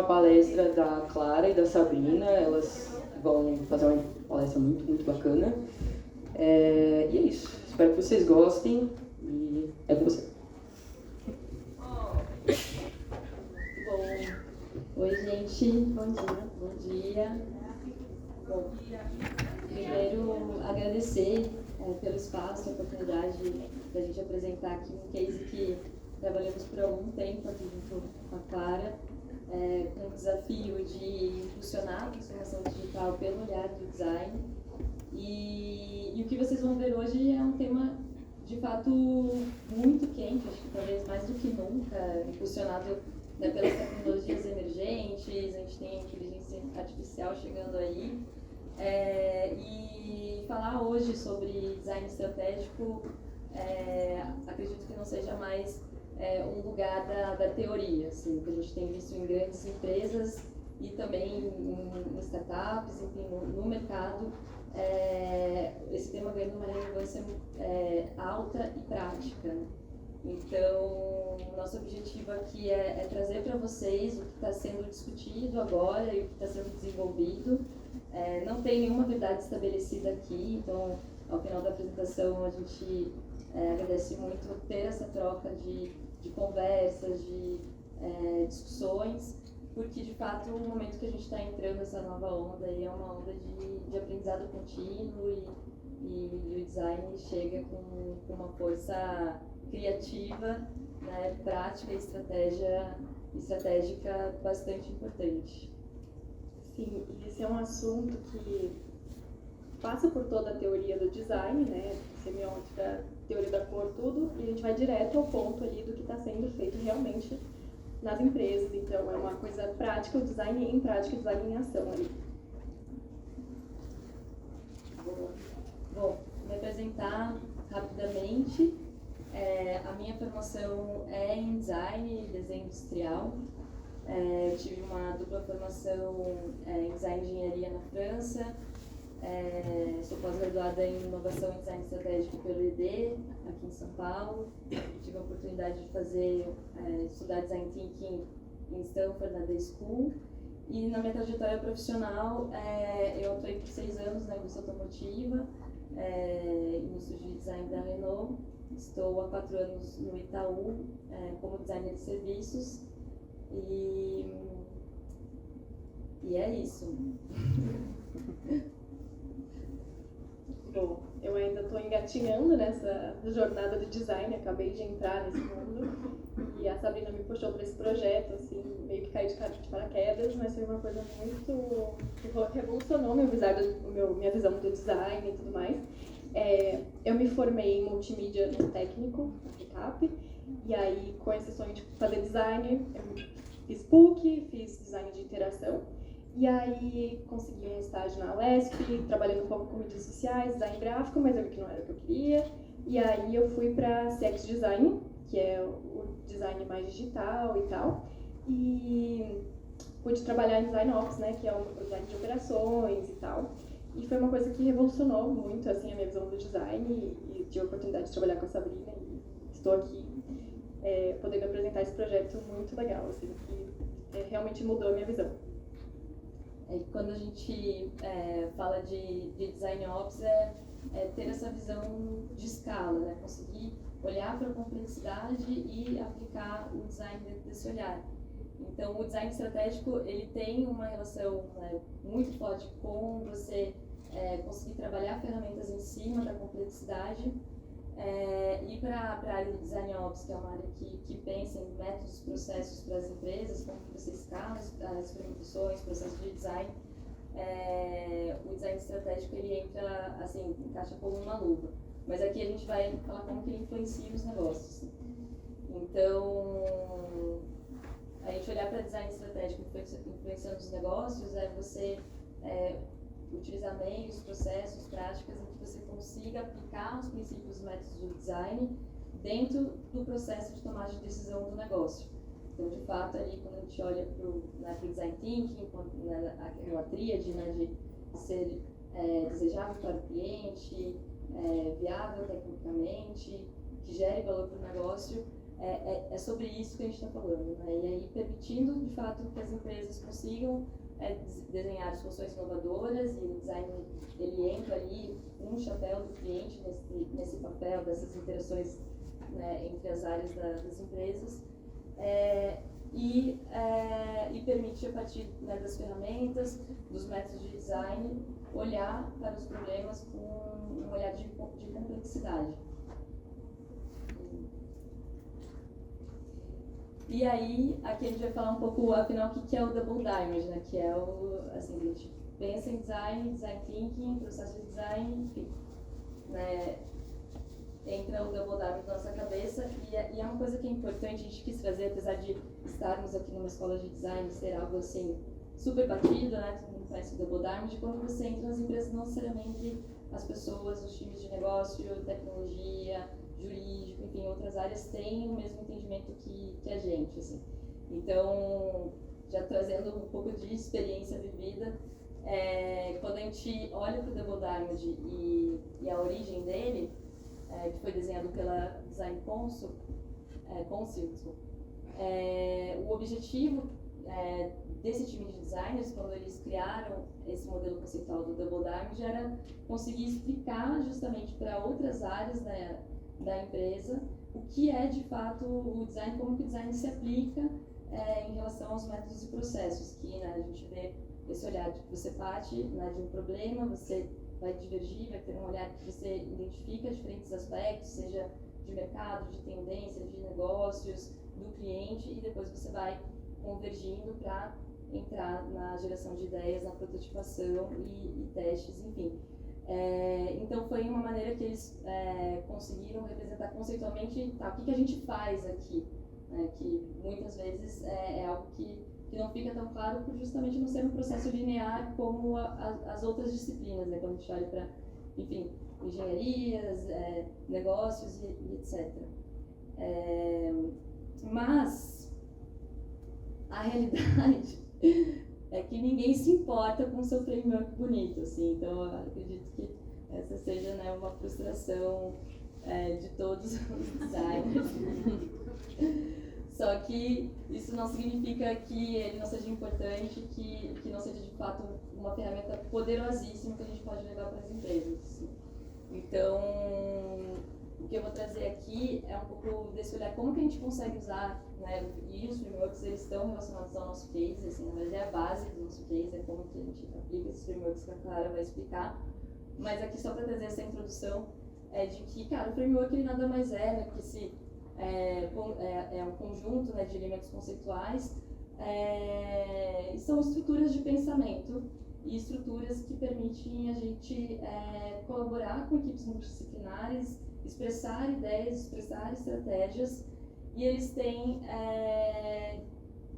uma palestra da Clara e da Sabrina, elas vão fazer uma palestra muito, muito bacana. E é isso, espero que vocês gostem e é com você. Bom, oi gente, bom dia. Bom, primeiro agradecer pelo espaço, a oportunidade da gente apresentar aqui um case que trabalhamos por algum tempo aqui junto com a Clara, com o desafio de impulsionar a transformação digital pelo olhar do design. E o que vocês vão ver hoje é um tema de fato muito quente, acho que talvez mais do que nunca, impulsionado, né, pelas tecnologias emergentes. A gente tem a inteligência artificial chegando aí. E falar hoje sobre design estratégico, acredito que não seja mais um lugar da teoria, assim, que a gente tem visto em grandes empresas e também em startups, enfim, no mercado. Esse tema ganha uma relevância alta e prática. Então, nosso objetivo aqui é trazer para vocês o que está sendo discutido agora e o que está sendo desenvolvido. Não tem nenhuma verdade estabelecida aqui, então, ao final da apresentação, a gente agradece muito ter essa troca de conversas, de discussões, porque, de fato, o momento que a gente está entrando nessa nova onda aí é uma onda de aprendizado contínuo e o design chega com uma força criativa, né, prática e estratégica bastante importante. Sim, esse é um assunto que passa por toda a teoria do design, né, semiótica, teoria da cor, tudo, e a gente vai direto ao ponto ali do que está sendo feito realmente nas empresas. Então, é uma coisa prática, o design em prática, o design em ação ali. Bom, vou apresentar rapidamente. A minha formação é em design e desenho industrial. Tive uma dupla formação em design e engenharia na França. Sou pós-graduada em inovação e design estratégico pelo IED, aqui em São Paulo. Tive a oportunidade de estudar design thinking em Stanford, na The School. E na minha trajetória profissional, eu atuei por 6 anos na indústria automotiva, no estúdio de design da Renault. Estou há 4 anos no Itaú, como designer de serviços. E é isso. Bom, eu ainda estou engatinhando nessa jornada de design, acabei de entrar nesse mundo e a Sabrina me puxou para esse projeto, assim, meio que caí de paraquedas, mas foi uma coisa muito que revolucionou minha visão do design e tudo mais. Eu me formei em multimídia no técnico, na FICAP, e aí, com esse sonho de fazer design, eu fiz PUC, fiz design de interação. E aí consegui um estágio na UESP, trabalhando um pouco com mídias sociais, design gráfico, mas eu vi que não era o que eu queria. E aí eu fui para CX Design, que é o design mais digital e tal. E pude trabalhar em Design Ops, né, que é o design de operações e tal. E foi uma coisa que revolucionou muito assim, a minha visão do design e tive a oportunidade de trabalhar com a Sabrina e estou aqui podendo apresentar esse projeto muito legal, assim, que realmente mudou a minha visão. Quando a gente fala de design ops, ter essa visão de escala, né? Conseguir olhar para a complexidade e aplicar o design dentro desse olhar. Então, o design estratégico ele tem uma relação muito forte com você conseguir trabalhar ferramentas em cima da complexidade. E para a área de design ops, que é uma área que pensa em métodos, processos para as empresas, como que você escala as experimentações, processos de design, o design estratégico ele entra, assim, encaixa como uma luva. Mas aqui a gente vai falar como que ele influencia os negócios. Então, a gente olhar para design estratégico influenciando os negócios é você utilizar meios, processos, práticas em que você consiga aplicar os princípios e métodos do design dentro do processo de tomada de decisão do negócio. Então, de fato, ali quando a gente olha para o design thinking, a tríade, né, de ser desejável para o cliente, viável tecnicamente, que gere valor para o negócio, é sobre isso que a gente está falando, né? E aí permitindo, de fato, que as empresas consigam desenhar soluções inovadoras, e o design ele entra ali um chapéu do cliente nesse papel dessas interações, né, entre as áreas das empresas, e permite, a partir, né, das ferramentas, dos métodos de design, olhar para os problemas com um olhar de complexidade. E aí, aqui a gente vai falar um pouco, afinal, o que é o Double Diamond, né? Que é assim, a gente pensa em design thinking, processo de design, enfim, né? Entra o Double Diamond na nossa cabeça, e é uma coisa que é importante, a gente quis trazer, apesar de estarmos aqui numa escola de design, ser algo assim, super batido, né? Todo mundo conhece o Double Diamond, quando você entra nas empresas, não necessariamente as pessoas, os times de negócio, tecnologia, jurídico, enfim, outras áreas têm o mesmo entendimento que a gente, assim. Então, já trazendo um pouco de experiência vivida, quando a gente olha para o Double Diamond e a origem dele, que foi desenhado pela Design Council, o objetivo desse time de designers, quando eles criaram esse modelo conceitual do Double Diamond, era conseguir explicar justamente para outras áreas da empresa o que é de fato o design, como que o design se aplica em relação aos métodos e processos, que, né, a gente vê esse olhar de que você parte, né, de um problema, você vai divergir, vai ter um olhar que você identifica diferentes aspectos, seja de mercado, de tendência, de negócios, do cliente, e depois você vai convergindo para entrar na geração de ideias, na prototipação e testes, enfim. Então foi uma maneira que eles conseguiram representar conceitualmente o que a gente faz aqui, né, que muitas vezes é algo que não fica tão claro por justamente não ser um processo linear como as outras disciplinas, né, quando a gente olha para, enfim, engenharias, negócios e etc. Mas a realidade é que ninguém se importa com o seu framework bonito, assim, então eu acredito que essa seja, né, uma frustração de todos os designers. Só que isso não significa que ele não seja importante, que não seja de fato uma ferramenta poderosíssima que a gente pode levar para as empresas. Assim. Então, o que eu vou trazer aqui é um pouco desse olhar, como que a gente consegue usar, né, e os frameworks, eles estão relacionados ao nosso case, assim, na verdade é a base do nosso case, é como que a gente aplica esses frameworks que a Clara vai explicar. Mas aqui só para trazer essa introdução, de que, cara, o framework ele nada mais né, que se um conjunto, né, de elementos conceituais, e são estruturas de pensamento e estruturas que permitem a gente colaborar com equipes multidisciplinares, expressar ideias, expressar estratégias, e eles têm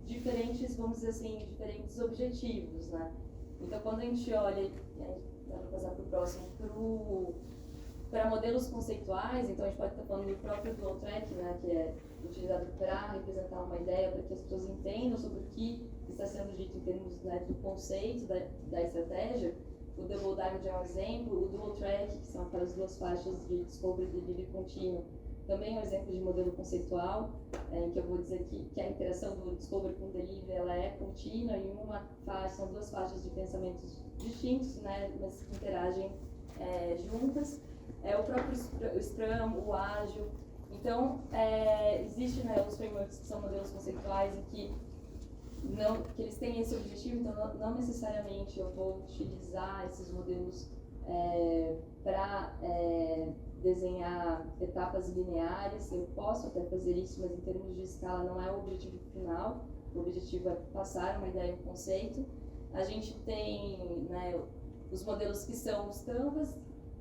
diferentes, vamos dizer assim, diferentes objetivos, né? Então, quando a gente olha, dá para passar para o próximo, para modelos conceituais, então a gente pode estar falando do próprio Dual Track, né, que é utilizado para representar uma ideia, para que as pessoas entendam sobre o que está sendo dito em termos, né, do conceito, da estratégia. O Double Diamond é um exemplo, o Dual Track, que são aquelas duas faixas de Discovery, Delivery contínuo, também é um exemplo de modelo conceitual, em que eu vou dizer que a interação do Discovery com o Delivery ela é contínua, e são duas faixas de pensamentos distintos, né, mas que interagem juntas. O próprio Scrum, o Ágil. Então, existe, né, os frameworks que são modelos conceituais e que eles têm esse objetivo, então não necessariamente eu vou utilizar esses modelos para desenhar etapas lineares. Eu posso até fazer isso, mas em termos de escala não é o objetivo final. O objetivo é passar uma ideia, um conceito. A gente tem, né, os modelos que são os Canvas.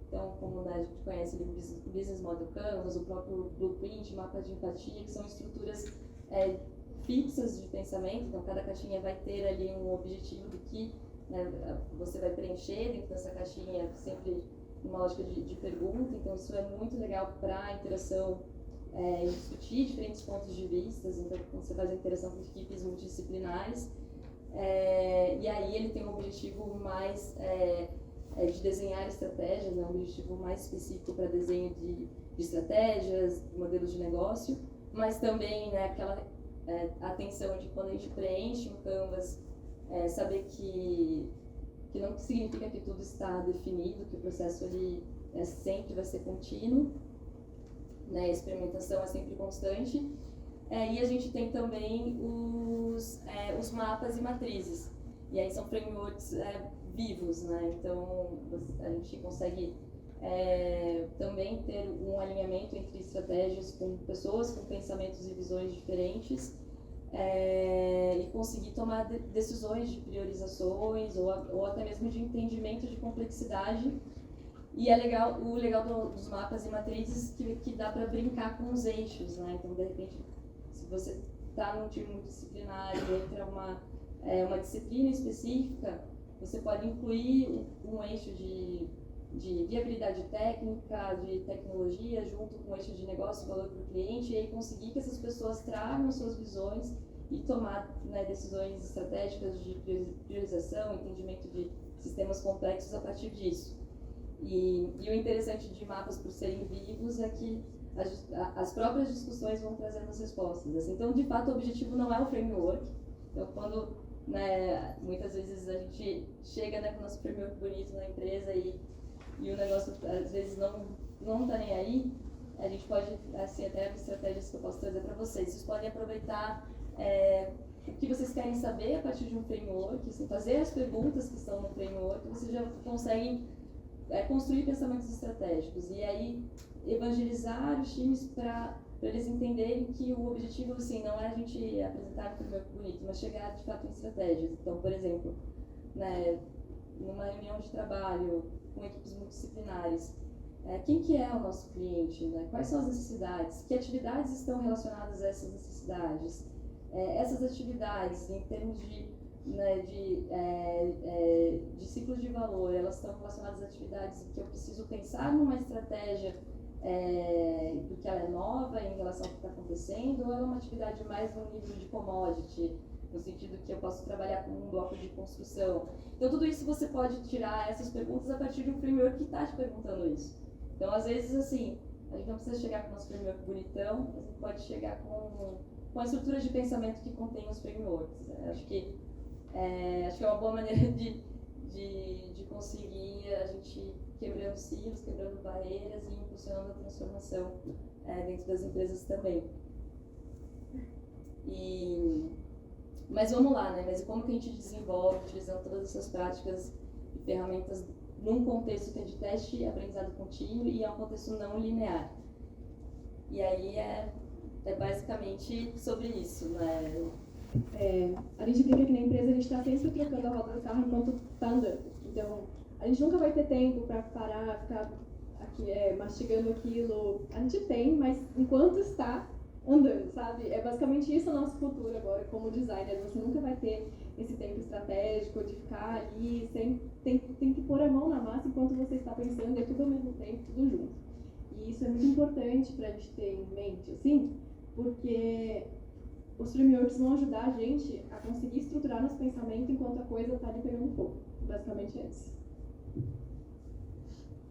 Então, como, né, a gente conhece o Business Model Canvas, o próprio Blueprint, mapa de empatia, que são estruturas fixas de pensamento. Então, cada caixinha vai ter ali um objetivo do que, né, você vai preencher dentro dessa caixinha, sempre numa lógica de pergunta. Então, isso é muito legal para a interação e discutir diferentes pontos de vista. Então, quando você faz a interação com equipes multidisciplinares, e aí ele tem um objetivo mais de desenhar estratégias, um objetivo mais específico para desenho de estratégias, modelos de negócio. mas também, né, aquela atenção de quando a gente preenche um Canvas, saber que não significa que tudo está definido, que o processo ele sempre vai ser contínuo, né, a experimentação é sempre constante. E a gente tem também os mapas e matrizes, e aí são frameworks vivos, né? Então a gente consegue também ter um alinhamento entre estratégias com pessoas com pensamentos e visões diferentes, e conseguir tomar decisões de priorizações ou até mesmo de entendimento de complexidade. E o legal dos mapas e matrizes que dá para brincar com os eixos, né? Então, de repente, se você está num time multidisciplinar e entra uma disciplina específica, você pode incluir um eixo de viabilidade técnica, de tecnologia, junto com o eixo de negócio e valor para o cliente, e aí conseguir que essas pessoas tragam suas visões e tomar, né, decisões estratégicas de priorização, entendimento de sistemas complexos a partir disso. E o interessante de mapas, por serem vivos, é que as próprias discussões vão trazendo as respostas. Assim. Então, de fato, o objetivo não é o framework. Então, quando, né, muitas vezes a gente chega, né, com o nosso framework bonito na empresa e o negócio, às vezes, não está nem aí, a gente pode, assim, até estratégias que eu posso trazer para vocês. Vocês podem aproveitar o que vocês querem saber a partir de um framework, assim, fazer as perguntas que estão no framework, vocês já conseguem construir pensamentos estratégicos e aí evangelizar os times para eles entenderem que o objetivo, assim, não é a gente apresentar um framework bonito, mas chegar de fato em estratégias. Então, por exemplo, né, numa reunião de trabalho com equipes multidisciplinares, quem que é o nosso cliente, né? Quais são as necessidades, que atividades estão relacionadas a essas necessidades, essas atividades em termos de ciclos de valor, elas estão relacionadas a atividades que eu preciso pensar numa estratégia porque ela é nova em relação ao que está acontecendo, ou ela é uma atividade mais no nível de commodity, no sentido que eu posso trabalhar com um bloco de construção. Então, tudo isso você pode tirar essas perguntas a partir de um framework que está te perguntando isso. Então, às vezes, assim, a gente não precisa chegar com o nosso framework bonitão, a gente pode chegar com a estrutura de pensamento que contém os frameworks. Acho que é uma boa maneira de conseguir a gente quebrando silos, quebrando barreiras e impulsionando a transformação dentro das empresas também. Mas vamos lá, né? Mas como que a gente desenvolve, utilizando todas essas práticas e ferramentas num contexto de teste e aprendizado contínuo e é um contexto não linear? E aí é basicamente sobre isso, né? A gente brinca que na empresa a gente está sempre trocando a roda do carro enquanto está andando. Então, a gente nunca vai ter tempo para parar, ficar aqui, mastigando aquilo. A gente tem, mas enquanto está andando, sabe? É basicamente isso o nosso futuro agora como designer. Você nunca vai ter esse tempo estratégico de ficar ali, tem que pôr a mão na massa enquanto você está pensando, é tudo ao mesmo tempo, tudo junto. E isso é muito importante para a gente ter em mente, assim, porque os frameworks vão ajudar a gente a conseguir estruturar nosso pensamento enquanto a coisa está ali pegando fogo. Basicamente é isso.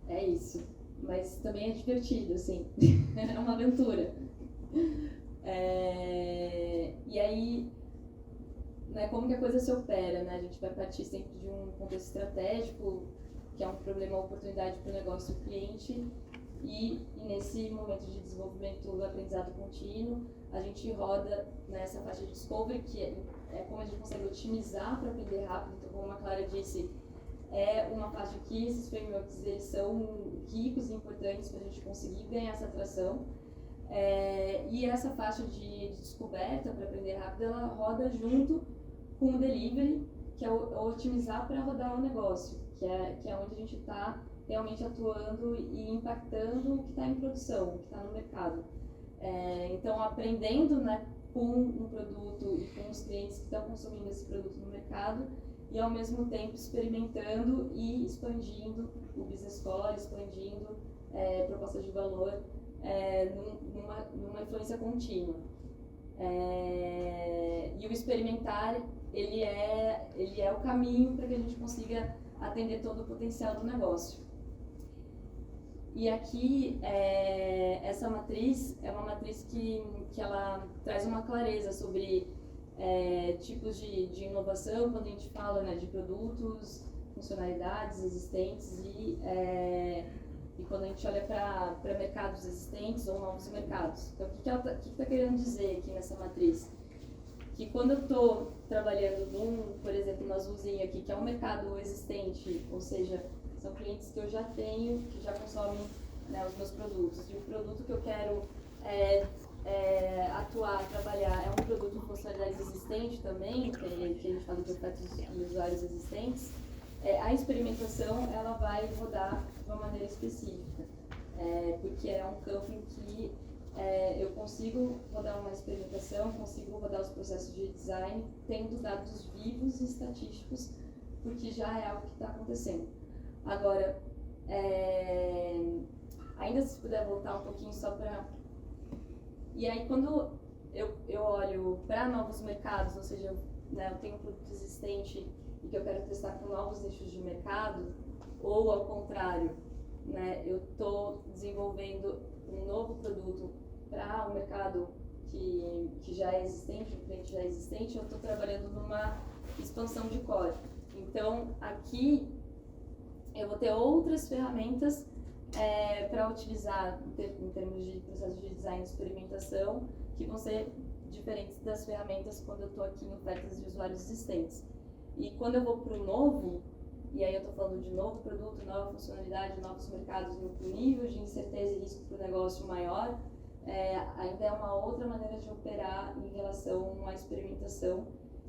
É isso. Mas também é divertido, assim. É uma aventura. E aí, né, como que a coisa se opera, né? A gente vai partir sempre de um contexto estratégico, que é um problema ou oportunidade para o negócio do cliente, e nesse momento de desenvolvimento do aprendizado contínuo, a gente roda nessa faixa de discovery, que é como a gente consegue otimizar para aprender rápido. Então, como a Clara disse, é uma faixa que esses frameworks eles são ricos e importantes para a gente conseguir ganhar essa atração. E essa faixa de descoberta para aprender rápido, ela roda junto com o delivery, que é o otimizar para rodar o negócio, que é onde a gente está realmente atuando e impactando o que está em produção, o que está no mercado. Então, aprendendo, né, com um produto e com os clientes que estão consumindo esse produto no mercado e, ao mesmo tempo, experimentando e expandindo o business core, expandindo propostas de valor numa influência contínua. E o experimentar, ele é o caminho para que a gente consiga atender todo o potencial do negócio. E aqui, essa matriz é uma matriz que ela traz uma clareza sobre tipos de inovação, quando a gente fala, né, de produtos, funcionalidades existentes e quando a gente olha para mercados existentes ou novos mercados. Então, o que está querendo dizer aqui nessa matriz? Que quando eu estou trabalhando por exemplo, no azulzinho aqui, que é um mercado existente, ou seja, são clientes que eu já tenho, que já consomem, né, os meus produtos. E o produto que eu quero atuar, trabalhar, é um produto com funcionalidades existente também, que a gente fala de ofertas de usuários existentes. A experimentação, ela vai rodar de uma maneira específica, porque é um campo em que eu consigo rodar uma experimentação, consigo rodar os processos de design, tendo dados vivos e estatísticos, porque já é algo que está acontecendo. Agora, ainda se puder voltar um pouquinho só para... E aí, quando eu olho para novos mercados, ou seja, né, eu tenho um produto existente e que eu quero testar com novos nichos de mercado, ou ao contrário, né, eu estou desenvolvendo um novo produto para um mercado que já é existente, um cliente já é existente, eu estou trabalhando numa expansão de core. Então, aqui eu vou ter outras ferramentas para utilizar em termos de processo de design e experimentação, que vão ser diferentes das ferramentas quando eu estou aqui em ofertas de usuários existentes. E quando eu vou para o novo, e aí eu estou falando de novo produto, nova funcionalidade, novos mercados, no nível de incerteza e risco para o negócio maior, ainda é uma outra maneira de operar em relação à experimentação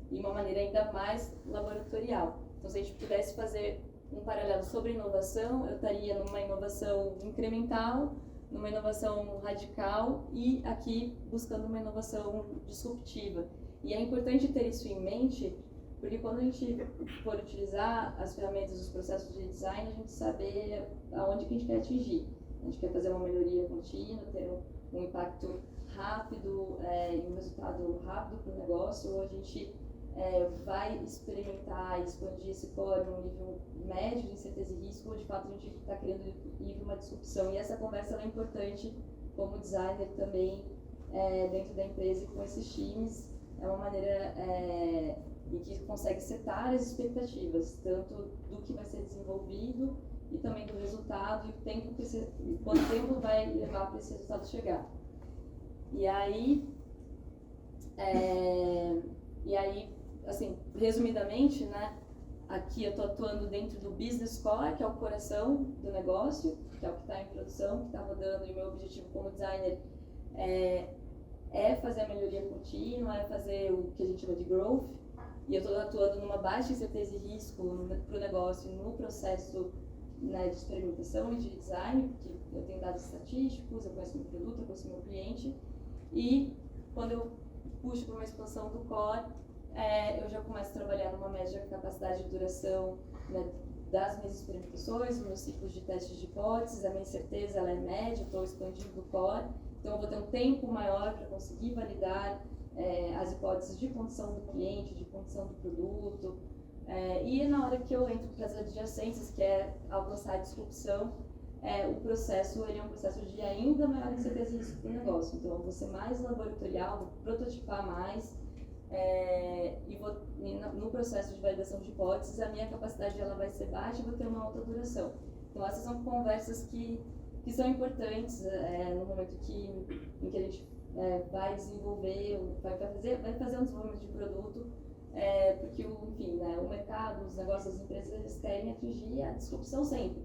e uma maneira ainda mais laboratorial. Então, se a gente pudesse fazer um paralelo sobre inovação, eu estaria numa inovação incremental, numa inovação radical e aqui buscando uma inovação disruptiva. E é importante ter isso em mente, porque quando a gente for utilizar as ferramentas dos processos de design, a gente saber aonde que a gente quer atingir. A gente quer fazer uma melhoria contínua, ter um impacto rápido e um resultado rápido para o negócio, ou a gente vai experimentar e expandir esse core num nível médio de incerteza e risco, ou de fato a gente está querendo ir para uma disrupção. E essa conversa é importante como designer também dentro da empresa e com esses times. É uma maneira em que consegue setar as expectativas, tanto do que vai ser desenvolvido e também do resultado e quanto tempo vai levar para esse resultado chegar. E aí, assim, resumidamente, né, aqui eu estou atuando dentro do Business Core, que é o coração do negócio, que é o que está em produção, que está rodando, e o meu objetivo como designer é fazer a melhoria contínua, é fazer o que a gente chama de growth, e eu estou atuando numa baixa incerteza e risco para o negócio, no processo, né, de experimentação e de design, porque eu tenho dados estatísticos, eu conheço meu produto, eu conheço meu cliente, e quando eu puxo para uma expansão do core, eu já começo a trabalhar numa média capacidade de duração, né, das minhas experimentações, dos meus ciclos de testes de hipóteses. A minha incerteza ela é média, eu estou expandindo o core, então eu vou ter um tempo maior para conseguir validar as hipóteses de condição do cliente, de condição do produto, e na hora que eu entro para as adjacências, que é alcançar a disrupção, o processo ele é um processo de ainda maior incerteza e risco para o negócio. Então eu vou ser mais laboratorial, vou prototipar mais, e no processo de validação de hipóteses, a minha capacidade ela vai ser baixa e vou ter uma alta duração. Então essas são conversas que são importantes no momento em que a gente vai desenvolver, vai fazer um desenvolvimento de produto, porque enfim, né, o mercado, os negócios, as empresas, eles querem atingir a disrupção sempre.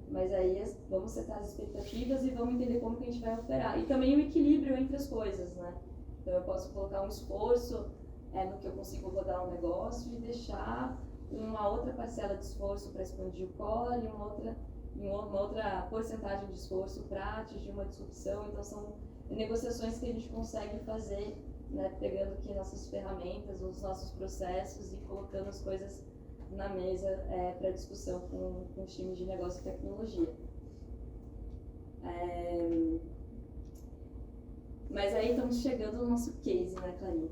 Mas aí vamos setar as expectativas e vamos entender como que a gente vai operar. E também o equilíbrio entre as coisas, né? Então eu posso colocar um esforço no que eu consigo rodar um negócio e deixar uma outra parcela de esforço para expandir o core e uma outra porcentagem de esforço para atingir uma disrupção. Então são negociações que a gente consegue fazer, né, pegando aqui nossas ferramentas, os nossos processos e colocando as coisas na mesa para discussão com os times de negócio e tecnologia. Mas aí estamos chegando no nosso case, né, Clarinha?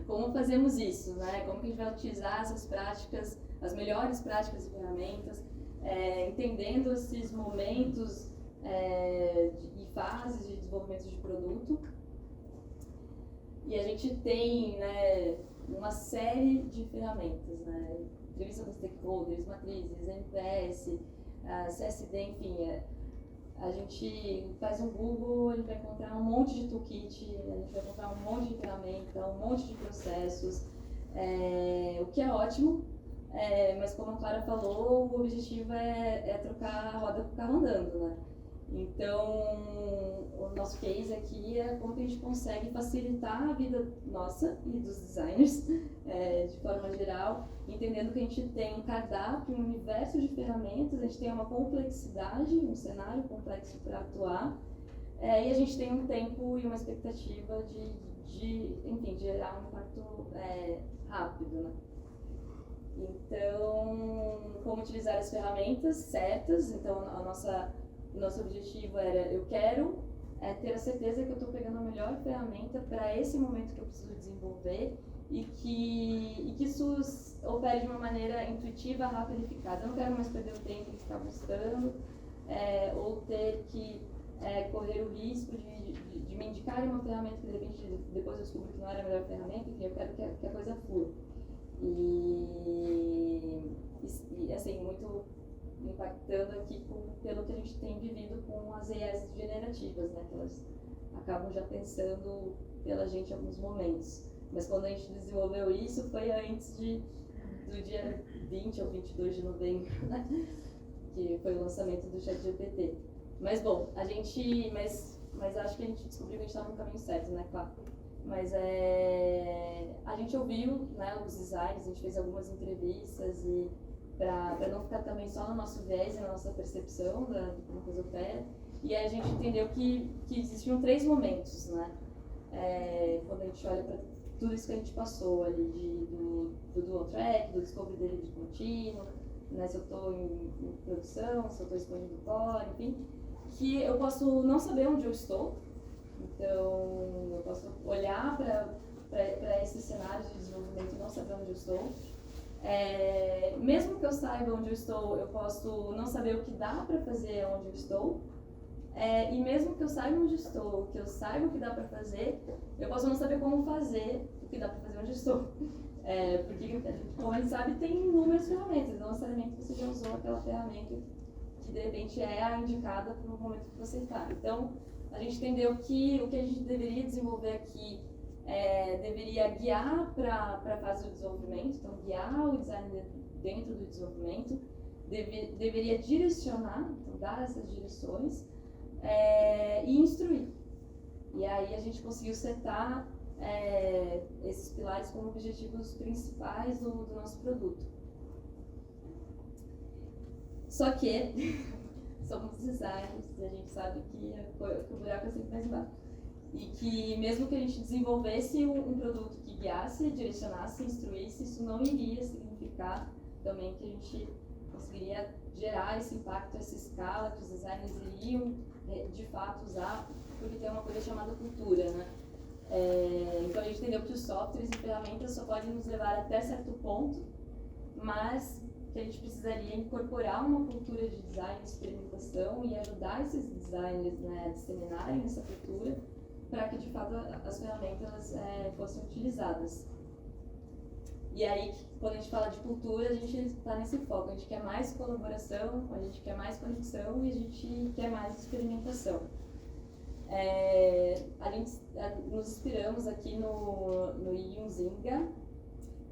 Como fazemos isso, né? Como que a gente vai utilizar essas práticas, as melhores práticas e ferramentas, entendendo esses momentos e fases de desenvolvimento de produto. E a gente tem, né, uma série de ferramentas, né? Entrevista com stakeholders, matrizes, NPS, CSD, enfim. A gente faz um Google, a gente vai encontrar um monte de toolkit, a gente vai encontrar um monte de ferramenta, um monte de processos, o que é ótimo, mas como a Clara falou, o objetivo é trocar a roda com o carro andando, né? Então, o nosso case aqui é como que a gente consegue facilitar a vida nossa e dos designers, de forma geral, entendendo que a gente tem um cardápio, um universo de ferramentas, a gente tem uma complexidade, um cenário complexo para atuar, e a gente tem um tempo e uma expectativa enfim, de gerar um impacto rápido, né? Então, como utilizar as ferramentas certas? Então, o nosso objetivo era, eu quero ter a certeza que eu estou pegando a melhor ferramenta para esse momento que eu preciso desenvolver e que isso opere de uma maneira intuitiva, rápida e eficaz. Eu não quero mais perder o tempo de ficar buscando ou ter que correr o risco de me indicarem uma ferramenta que de repente depois eu descubro que não era a melhor ferramenta, enfim, eu quero que a coisa flua. E assim, muito impactando aqui pelo que a gente tem vivido com as AIs generativas, né? Que elas acabam já pensando pela gente em alguns momentos. Mas quando a gente desenvolveu isso foi antes do dia 20 ou 22 de novembro, né? Que foi o lançamento do ChatGPT. Mas bom, mas acho que a gente descobriu que a gente estava no caminho certo, né, claro. Mas a gente ouviu, né, os designers, a gente fez algumas entrevistas e para não ficar também só no nosso viés e na nossa percepção de como a coisa opera. E aí a gente entendeu que existiam 3 momentos, né? Quando a gente olha para tudo isso que a gente passou ali, do dual track, do discovery dele de contínuo, né? Se eu estou em produção, se eu estou expandindo core, enfim, que eu posso não saber onde eu estou. Então, eu posso olhar para esses cenários de desenvolvimento e não saber onde eu estou. Mesmo que eu saiba onde eu estou, eu posso não saber o que dá para fazer onde eu estou. E mesmo que eu saiba onde estou, que eu saiba o que dá para fazer, eu posso não saber como fazer o que dá para fazer onde eu estou. Porque, como a gente sabe, tem inúmeras ferramentas, não necessariamente você já usou aquela ferramenta que de repente é a indicada para o momento que você está. Então, a gente entendeu que o que a gente deveria desenvolver aqui deveria guiar para a fase do desenvolvimento, então guiar o design dentro do desenvolvimento, deveria direcionar, então dar essas direções e instruir. E aí a gente conseguiu setar esses pilares como objetivos principais do nosso produto. Só que somos designers e a gente sabe que o buraco é sempre mais embaixo. E que mesmo que a gente desenvolvesse um produto que guiasse, direcionasse, instruísse, isso não iria significar também que a gente conseguiria gerar esse impacto, essa escala que os designers iriam de fato usar, porque tem uma coisa chamada cultura, né? Então a gente entendeu que os softwares e ferramentas só podem nos levar até certo ponto, mas que a gente precisaria incorporar uma cultura de design, de experimentação e ajudar esses designers, né, a disseminarem essa cultura para que de fato as ferramentas fossem utilizadas. E aí, quando a gente fala de cultura, a gente está nesse foco, a gente quer mais colaboração, a gente quer mais conexão e a gente quer mais experimentação. Nos inspiramos aqui no Ian Zinga.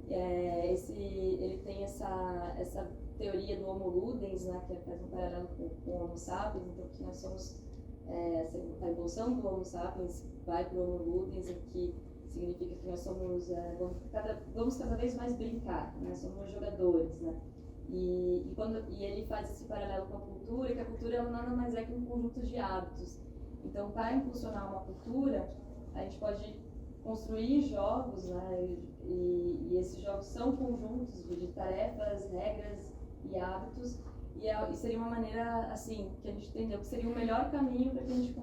Ele tem essa teoria do Homo Ludens, né, que faz um paralelo com o Homo Sapiens, então que nós somos a evolução do Homo Sapiens vai para o Homo Ludens, que significa que nós somos vamos cada vez mais brincar, né, somos jogadores, né, e ele faz esse paralelo com a cultura, que a cultura ela nada mais é que um conjunto de hábitos. Então, para impulsionar uma cultura, a gente pode construir jogos, né, e esses jogos são conjuntos de tarefas, regras e hábitos, e seria uma maneira, assim, que a gente entendeu que seria o melhor caminho para que a gente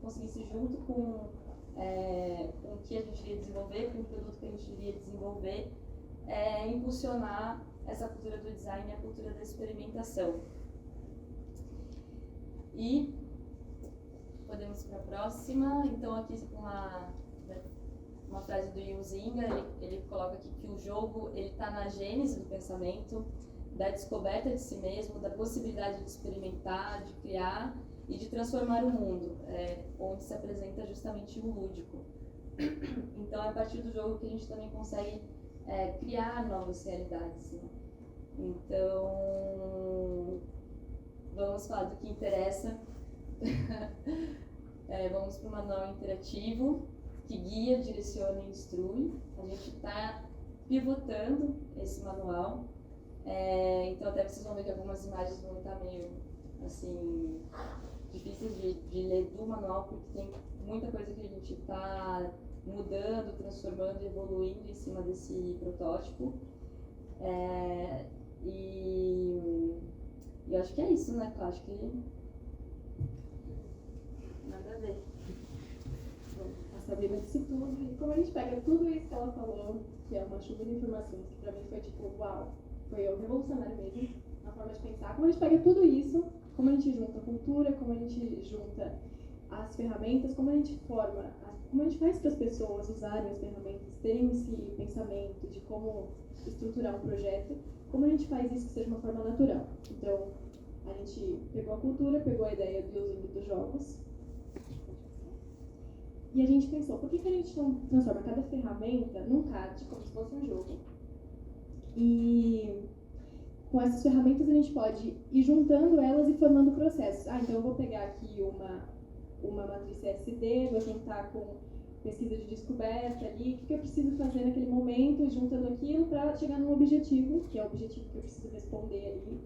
conseguisse, junto com o que a gente iria desenvolver, com o produto que a gente iria desenvolver, impulsionar essa cultura do design e a cultura da experimentação. E podemos ir para a próxima. Então, aqui uma frase do Huizinga, ele coloca aqui que o jogo está na gênese do pensamento, da descoberta de si mesmo, da possibilidade de experimentar, de criar e de transformar o mundo, onde se apresenta justamente o lúdico. Então, é a partir do jogo que a gente também consegue criar novas realidades, né? Então, vamos falar do que interessa. Vamos para o manual interativo, que guia, direciona e instrui. A gente está pivotando esse manual. Então, até vocês vão ver que algumas imagens vão estar meio, assim, difíceis de ler do manual, porque tem muita coisa que a gente está mudando, transformando e evoluindo em cima desse protótipo. E eu acho que é isso, né? Eu acho que nada a ver. Bom, a Sabrina disse tudo, e como a gente pega tudo isso que ela falou, que é uma chuva de informações, que pra mim foi tipo, uau, foi revolucionário mesmo, na forma de pensar, como a gente pega tudo isso, como a gente junta a cultura, como a gente junta as ferramentas, como a gente forma, como a gente faz para as pessoas usarem as ferramentas, terem esse pensamento de como estruturar um projeto, como a gente faz isso que seja uma forma natural. Então, a gente pegou a cultura, pegou a ideia do Huizinga dos jogos, e a gente pensou, por que a gente não transforma cada ferramenta num card, como se fosse um jogo? E com essas ferramentas a gente pode ir juntando elas e formando processos. Então eu vou pegar aqui uma matriz SD, vou juntar com pesquisa de descoberta ali, o que eu preciso fazer naquele momento, juntando aquilo para chegar num objetivo, que é o objetivo que eu preciso responder ali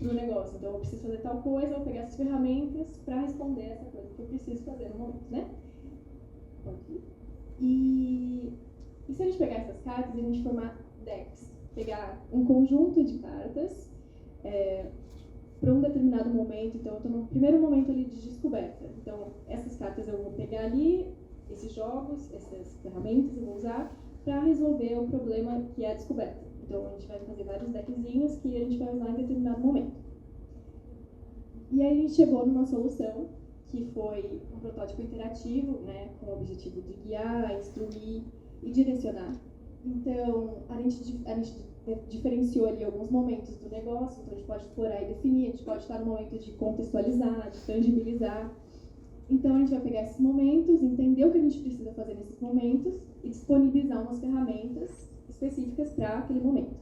no negócio. Então eu preciso fazer tal coisa, eu vou pegar essas ferramentas para responder essa coisa que eu preciso fazer no momento, né? E se a gente pegar essas cartas e a gente formar decks, pegar um conjunto de cartas para um determinado momento, então eu estou no primeiro momento ali de descoberta. Então essas cartas eu vou pegar ali, esses jogos, essas ferramentas eu vou usar para resolver o problema que é a descoberta. Então a gente vai fazer vários deckzinhos que a gente vai usar em determinado momento. E aí a gente chegou numa solução que foi um protótipo interativo, né, com o objetivo de guiar, instruir e direcionar. Então, a gente diferenciou ali alguns momentos do negócio, então a gente pode explorar e definir, a gente pode estar no momento de contextualizar, de tangibilizar. Então, a gente vai pegar esses momentos, entender o que a gente precisa fazer nesses momentos e disponibilizar umas ferramentas específicas para aquele momento.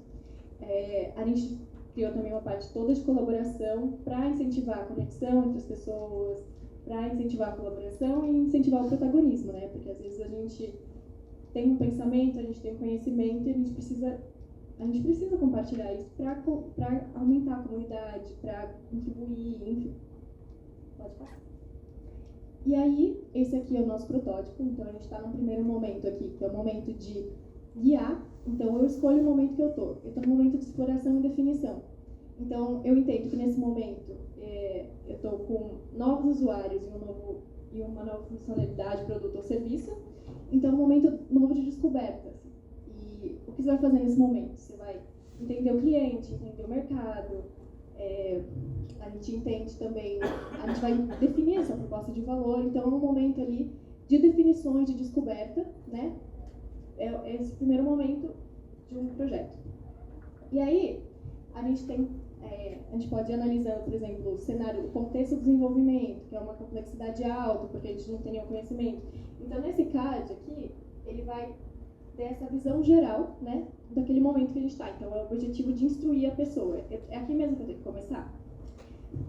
A gente criou também uma parte toda de colaboração para incentivar a conexão entre as pessoas, para incentivar a colaboração e incentivar o protagonismo, né? Porque às vezes a gente tem um pensamento, a gente tem um conhecimento e a gente precisa compartilhar isso para aumentar a comunidade, para contribuir, enfim. Pode passar. E aí, esse aqui é o nosso protótipo, então a gente está no primeiro momento aqui, que é o momento de guiar. Então eu escolho o momento que eu estou no momento de exploração e definição. Então eu entendo que nesse momento eu estou com novos usuários e uma nova funcionalidade, produto ou serviço. Então é um momento novo de descobertas. E o que você vai fazer nesse momento? Você vai entender o cliente, entender o mercado, a gente entende também, a gente vai definir essa proposta de valor. Então é um momento ali de definições, de descoberta, né? É esse primeiro momento de um projeto. E aí, a gente pode ir analisando, por exemplo, o cenário, o contexto do desenvolvimento, que é uma complexidade alta, porque a gente não tem nenhum conhecimento. Então, nesse card aqui, ele vai ter essa visão geral, né, daquele momento que a gente está. Então, é o objetivo de instruir a pessoa. É aqui mesmo que eu tenho que começar.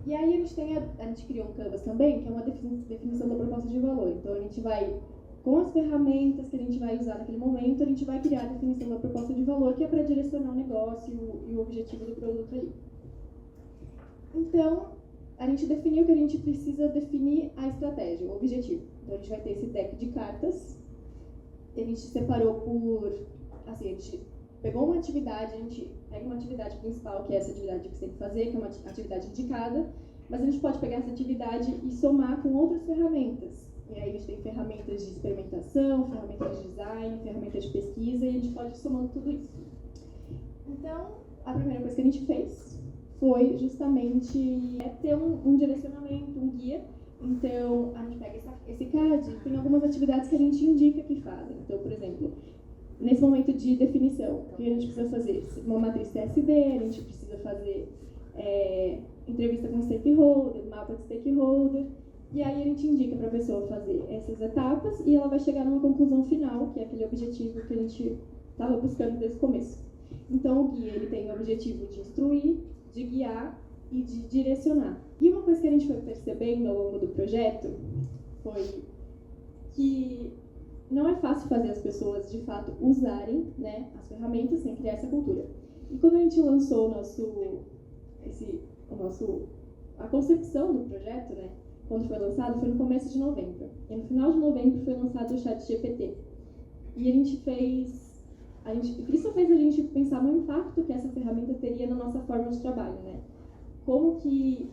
E aí, a gente criou um Canvas também, que é uma definição da proposta de valor. Então, a gente vai, com as ferramentas que a gente vai usar naquele momento, a gente vai criar a definição da proposta de valor, que é para direcionar o negócio e o objetivo do produto ali. Então, a gente definiu que a gente precisa definir a estratégia, o objetivo. Então, a gente vai ter esse deck de cartas, que a gente separou assim, a gente pegou uma atividade, a gente pega uma atividade principal, que é essa atividade que você tem que fazer, que é uma atividade indicada, mas a gente pode pegar essa atividade e somar com outras ferramentas. E aí a gente tem ferramentas de experimentação, ferramentas de design, ferramentas de pesquisa, e a gente pode ir somando tudo isso. Então, a primeira coisa que a gente fez foi justamente ter um direcionamento, um guia, Então, a gente pega esse CAD, tem algumas atividades que a gente indica que fazem. Então, por exemplo, nesse momento de definição, o que a gente precisa fazer? Uma matriz CSD, a gente precisa fazer entrevista com stakeholder, mapa de stakeholder, e aí a gente indica para a pessoa fazer essas etapas e ela vai chegar numa conclusão final, que é aquele objetivo que a gente estava buscando desde o começo. Então, o guia ele tem o objetivo de instruir, de guiar e de direcionar. E uma coisa que a gente foi percebendo ao longo do projeto foi que não é fácil fazer as pessoas, de fato, usarem, né, as ferramentas sem criar essa cultura. E quando a gente lançou a concepção do projeto, né, quando foi lançado, foi no começo de novembro. E no final de novembro foi lançado o ChatGPT. E isso fez a gente pensar no impacto que essa ferramenta teria na nossa forma de trabalho, né? Como que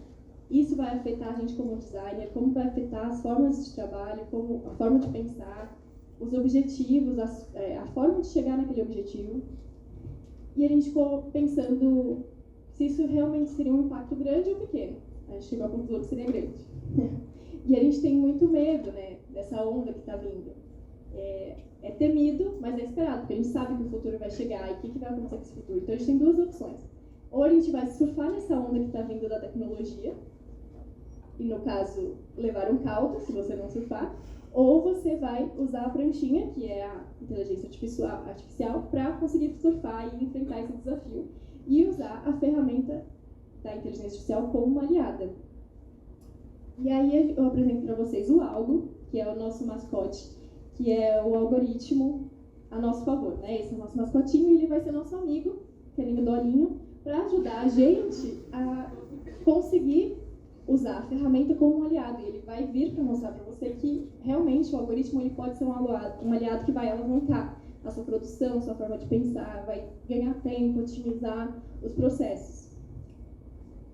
isso vai afetar a gente como designer, como vai afetar as formas de trabalho, como a forma de pensar, os objetivos, a forma de chegar naquele objetivo. E a gente ficou pensando se isso realmente seria um impacto grande ou pequeno. A gente chegou à conclusão que seria grande. E a gente tem muito medo, né, dessa onda que está vindo. É temido, mas é esperado, porque a gente sabe que o futuro vai chegar e o que vai acontecer com esse futuro. Então a gente tem duas opções. Ou a gente vai surfar nessa onda que está vindo da tecnologia, e no caso, levar um caldo, se você não surfar, ou você vai usar a pranchinha, que é a inteligência artificial, para conseguir surfar e enfrentar esse desafio. E usar a ferramenta da inteligência artificial como uma aliada. E aí eu apresento para vocês o Algo, que é o nosso mascote, que é o algoritmo a nosso favor, né? Esse é o nosso mascotinho e ele vai ser nosso amigo, carinho do olhinho, para ajudar a gente a conseguir usar a ferramenta como um aliado. E ele vai vir para mostrar para você que realmente o algoritmo ele pode ser um aliado que vai alavancar a sua produção, a sua forma de pensar, vai ganhar tempo, otimizar os processos.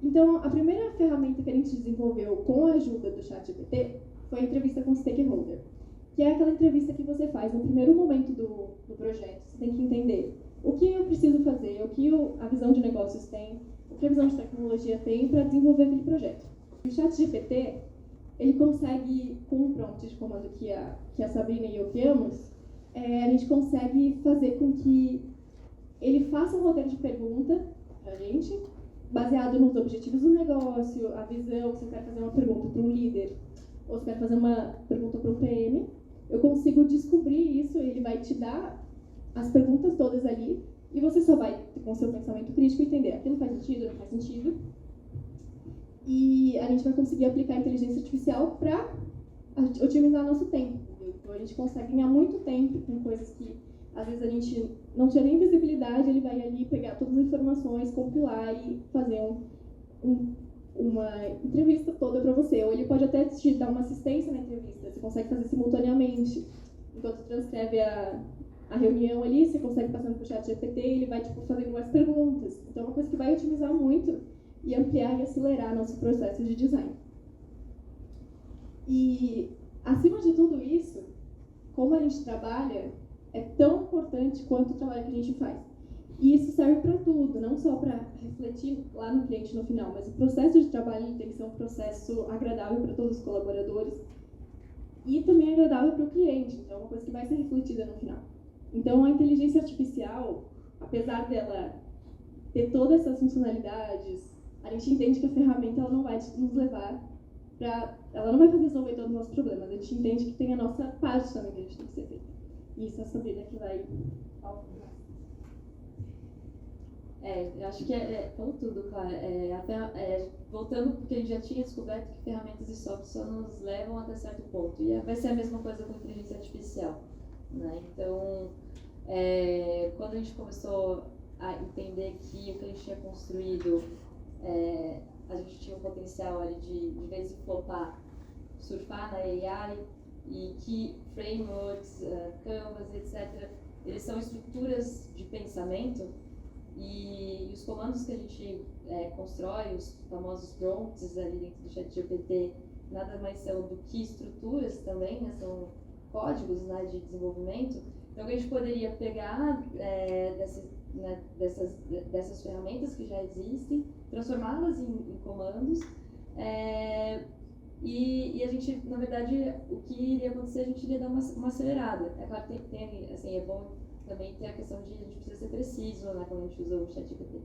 Então, a primeira ferramenta que a gente desenvolveu com a ajuda do ChatGPT foi a entrevista com o stakeholder, que é aquela entrevista que você faz no primeiro momento do projeto. Você tem que entender o que eu preciso fazer, o que a visão de negócios tem, o que a visão de tecnologia tem para desenvolver aquele projeto. O ChatGPT, ele consegue, com um prompt de comando que a Sabrina e eu criamos, a gente consegue fazer com que ele faça um roteiro de pergunta para a gente, baseado nos objetivos do negócio, a visão, se eu quero fazer uma pergunta para um líder, ou se eu quero fazer uma pergunta para um PM, eu consigo descobrir isso, ele vai te dar as perguntas todas ali, e você só vai, com o seu pensamento crítico, entender aquilo faz sentido, não faz sentido. E a gente vai conseguir aplicar a inteligência artificial para otimizar nosso tempo. Então a gente consegue ganhar muito tempo com coisas que às vezes a gente não tinha nem visibilidade, ele vai ali pegar todas as informações, compilar e fazer uma entrevista toda para você. Ou ele pode até te dar uma assistência na entrevista, você consegue fazer simultaneamente. Enquanto transcreve a reunião ali, você consegue passando para o ChatGPT e ele vai fazendo mais perguntas. Então é uma coisa que vai otimizar muito e ampliar e acelerar nosso processo de design. E, acima de tudo isso, como a gente trabalha, é tão importante quanto o trabalho que a gente faz. E isso serve para tudo, não só para refletir lá no cliente no final, mas o processo de trabalho tem que ser um processo agradável para todos os colaboradores e também agradável para o cliente, então é uma coisa que vai ser refletida no final. Então a inteligência artificial, apesar dela ter todas essas funcionalidades, a gente entende que a ferramenta ela não vai nos levar para... Ela não vai fazer resolver todos os nossos problemas, a gente entende que tem a nossa parte também que a gente tem que ser feita. E isso é a Sabrina que vai falar. Eu acho que como tudo, claro. Voltando, porque a gente já tinha descoberto que ferramentas e software só nos levam até certo ponto. E vai ser a mesma coisa com a inteligência artificial, né? Então, quando a gente começou a entender que o que a gente tinha construído, a gente tinha um potencial ali de vez em flopar, surfar na AI, e que frameworks, Canvas, etc., eles são estruturas de pensamento e os comandos que a gente constrói, os famosos prompts ali dentro do ChatGPT, nada mais são do que estruturas também, né? São códigos, né, de desenvolvimento. Então a gente poderia pegar dessas ferramentas que já existem, transformá-las em comandos, E a gente, na verdade, o que iria acontecer, a gente iria dar uma acelerada. É claro que tem assim, é bom também ter a questão de a gente precisa ser preciso, né, quando a gente usa o ChatGPT.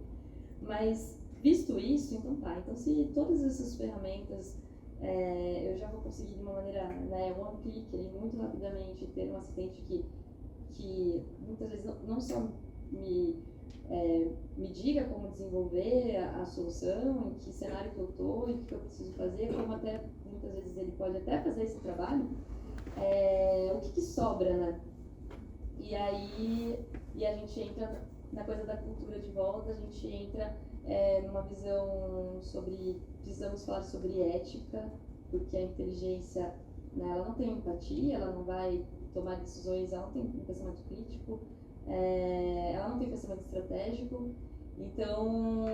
Mas, visto isso, então tá. Então, se todas essas ferramentas eu já vou conseguir de uma maneira, né, one click, muito rapidamente, ter um assistente que muitas vezes não só me diga como desenvolver a solução, em que cenário que eu estou e o que eu preciso fazer, como até muitas vezes ele pode até fazer esse trabalho, o que sobra, né? E aí a gente entra na coisa da cultura de volta, a gente entra numa visão sobre, precisamos falar sobre ética, porque a inteligência, né, ela não tem empatia, ela não vai tomar decisões, ela não tem um pensamento crítico, ela não tem pensamento estratégico. Então,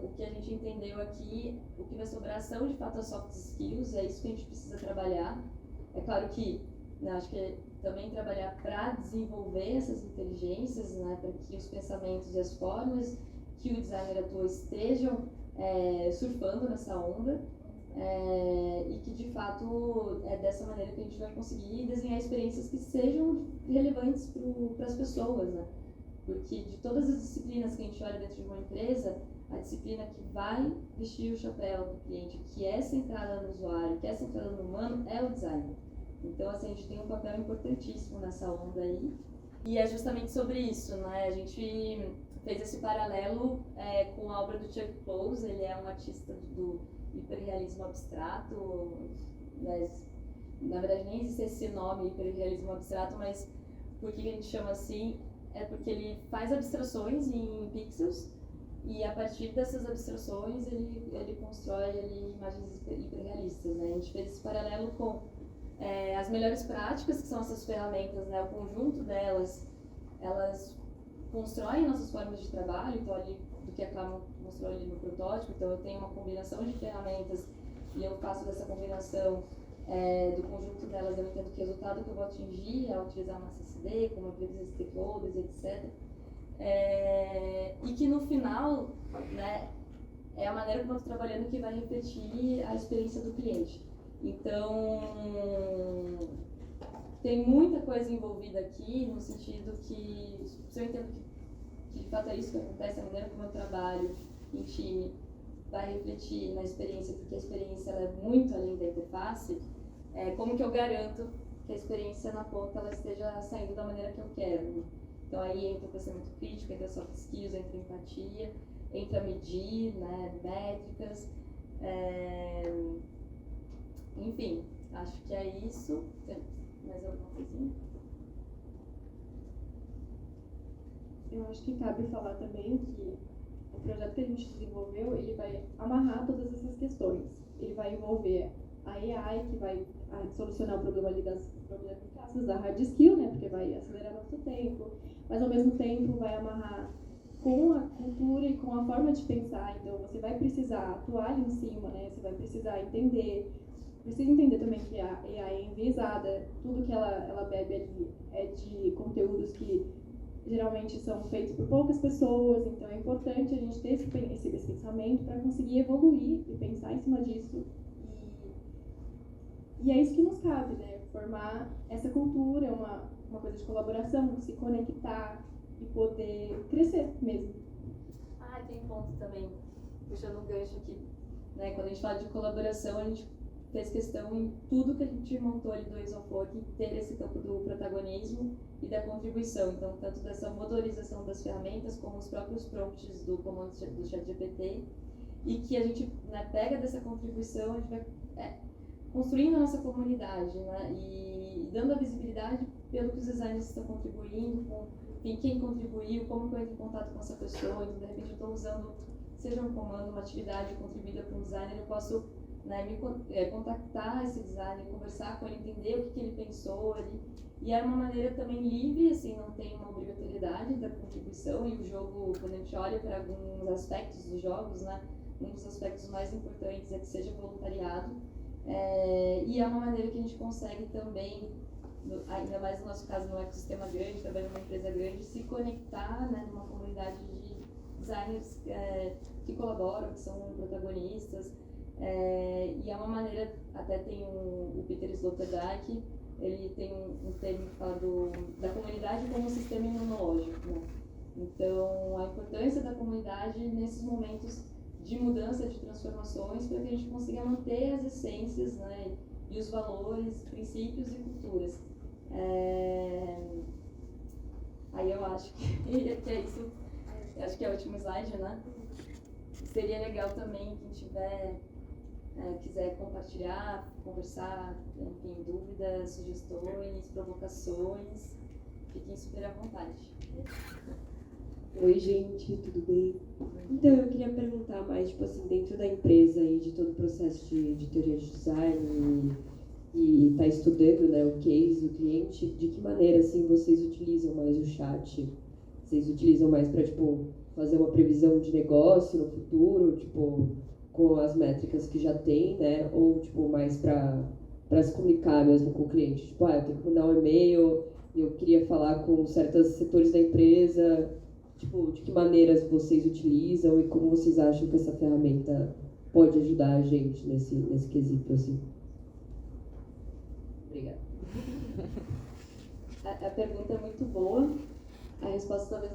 o que a gente entendeu aqui, o que vai sobrar são de fato as soft skills, é isso que a gente precisa trabalhar. É claro que, né, acho que também trabalhar para desenvolver essas inteligências, né, para que os pensamentos e as formas que o designer atua estejam surfando nessa onda, e que de fato é dessa maneira que a gente vai conseguir desenhar experiências que sejam relevantes para as pessoas, né? Porque de todas as disciplinas que a gente olha dentro de uma empresa, a disciplina que vai vestir o chapéu do cliente, que é centrada no usuário, que é centrada no humano, é o design. Então, assim, a gente tem um papel importantíssimo nessa onda aí. E é justamente sobre isso, né? A gente fez esse paralelo com a obra do Chuck Close. Ele é um artista do hiperrealismo abstrato, mas, na verdade nem existe esse nome, hiperrealismo abstrato, mas por que a gente chama assim? É porque ele faz abstrações em pixels e a partir dessas abstrações ele constrói imagens hiperrealistas, né? A gente fez esse paralelo com as melhores práticas, que são essas ferramentas, né? O conjunto delas, elas constroem nossas formas de trabalho, então ali do que a Clara mostrou ali no protótipo, então eu tenho uma combinação de ferramentas e eu faço dessa combinação do conjunto delas, eu entendo que o resultado que eu vou atingir ao utilizar uma CSD, como empresas stakeholders, etc. E que no final, né, é a maneira como eu estou trabalhando que vai refletir a experiência do cliente. Então, tem muita coisa envolvida aqui, no sentido que, se eu entendo que de fato é isso que acontece, a maneira como eu trabalho em time vai refletir na experiência, porque a experiência ela é muito além da interface, como que eu garanto que a experiência na ponta ela esteja saindo da maneira que eu quero, né? Então aí entra o pensamento crítico, entra soft skills, entra empatia, entra medir, né, métricas, enfim, acho que é isso. Tem mais alguma coisinha? Eu acho que cabe falar também que o projeto que a gente desenvolveu, ele vai amarrar todas essas questões. Ele vai envolver a AI, que vai solucionar o problema ali das da hard skill, né, porque vai acelerar nosso tempo, mas ao mesmo tempo vai amarrar com a cultura e com a forma de pensar. Então você vai precisar atuar ali em cima, né, você vai precisar precisa entender também que a AI é enviesada, tudo que ela bebe ali é de conteúdos que geralmente são feitos por poucas pessoas, então é importante a gente ter esse pensamento para conseguir evoluir e pensar em cima disso. E é isso que nos cabe, né? Formar essa cultura, uma coisa de colaboração, se conectar e poder crescer mesmo. Tem um ponto também, puxando um gancho aqui, né? Quando a gente fala de colaboração, a gente fez questão em tudo que a gente montou ali do Ways of Working, ter esse campo do protagonismo e da contribuição. Então, tanto dessa motorização das ferramentas, como os próprios prompts do comando do ChatGPT, e que a gente, né, pega dessa contribuição, a gente vai construindo a nossa comunidade, né, e dando a visibilidade pelo que os designers estão contribuindo, com quem contribuiu, como que eu entro em contato com essa pessoa. Então, de repente, eu estou usando, seja um comando, uma atividade contribuída por um designer, eu posso, né, contactar esse designer, conversar com ele, entender o que ele pensou ali. E é uma maneira também livre, assim, não tem uma obrigatoriedade da contribuição. E o jogo, quando a gente olha para alguns aspectos dos jogos, né, um dos aspectos mais importantes é que seja voluntariado. E é uma maneira que a gente consegue também, ainda mais no nosso caso, num ecossistema grande, também numa empresa grande, se conectar, né, numa comunidade de designers que colaboram, que são protagonistas, E é uma maneira, até tem o Peter Sloterdijk, ele tem um termo que fala da comunidade como um sistema imunológico, né? Então, a importância da comunidade nesses momentos de mudança, de transformações, para que a gente consiga manter as essências, né, e os valores, princípios e culturas. Aí eu acho que é isso, acho que é o último slide, né? Seria legal também quem tiver, quiser compartilhar, conversar, enfim, dúvidas, sugestões, provocações, fiquem super à vontade. Oi, gente, tudo bem? Então, eu queria perguntar mais, tipo assim, dentro da empresa e de todo o processo de teoria de design e tá estudando, né, o case do cliente, de que maneira, assim, vocês utilizam mais o chat? Vocês utilizam mais para, tipo, fazer uma previsão de negócio no futuro, tipo, com as métricas que já tem, né? Ou, tipo, mais para se comunicar mesmo com o cliente? Tipo, eu tenho que mandar um e-mail e eu queria falar com certos setores da empresa. Tipo, de que maneiras vocês utilizam e como vocês acham que essa ferramenta pode ajudar a gente nesse quesito, assim? Obrigada. A pergunta é muito boa. A resposta talvez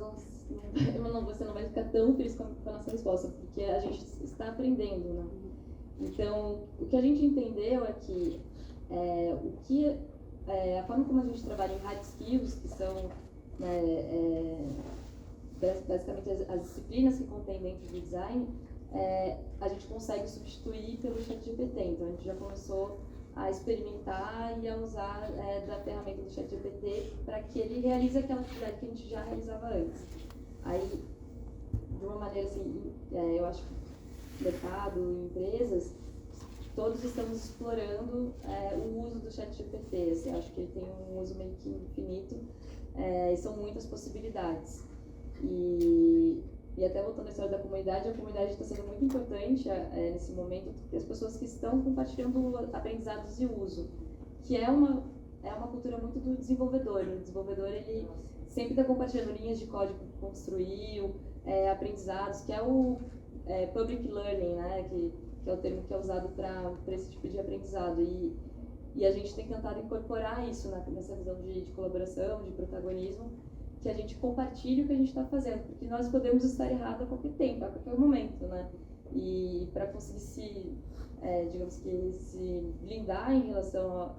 você não vai ficar tão feliz com a nossa resposta, porque a gente está aprendendo, né? Então, o que a gente entendeu é que a forma como a gente trabalha em hard skills, que são, né, basicamente as disciplinas que contém dentro do design, a gente consegue substituir pelo ChatGPT. Então, a gente já começou a experimentar e a usar da ferramenta do ChatGPT para que ele realize aquela atividade que a gente já realizava antes. Aí, de uma maneira assim, eu acho que mercado, empresas, todos estamos explorando o uso do ChatGPT. Assim, acho que ele tem um uso meio que infinito e são muitas possibilidades. E até voltando à história da comunidade, a comunidade está sendo muito importante nesse momento, porque as pessoas que estão compartilhando aprendizados e uso, que é uma cultura muito do desenvolvedor. O desenvolvedor, ele sempre está compartilhando linhas de código que construiu, aprendizados, que é o public learning, né, que é o termo que é usado para esse tipo de aprendizado. E a gente tem tentado incorporar isso nessa visão de colaboração, de protagonismo, que a gente compartilhe o que a gente está fazendo, porque nós podemos estar errados a qualquer tempo, a qualquer momento, né? E para conseguir digamos que se blindar em relação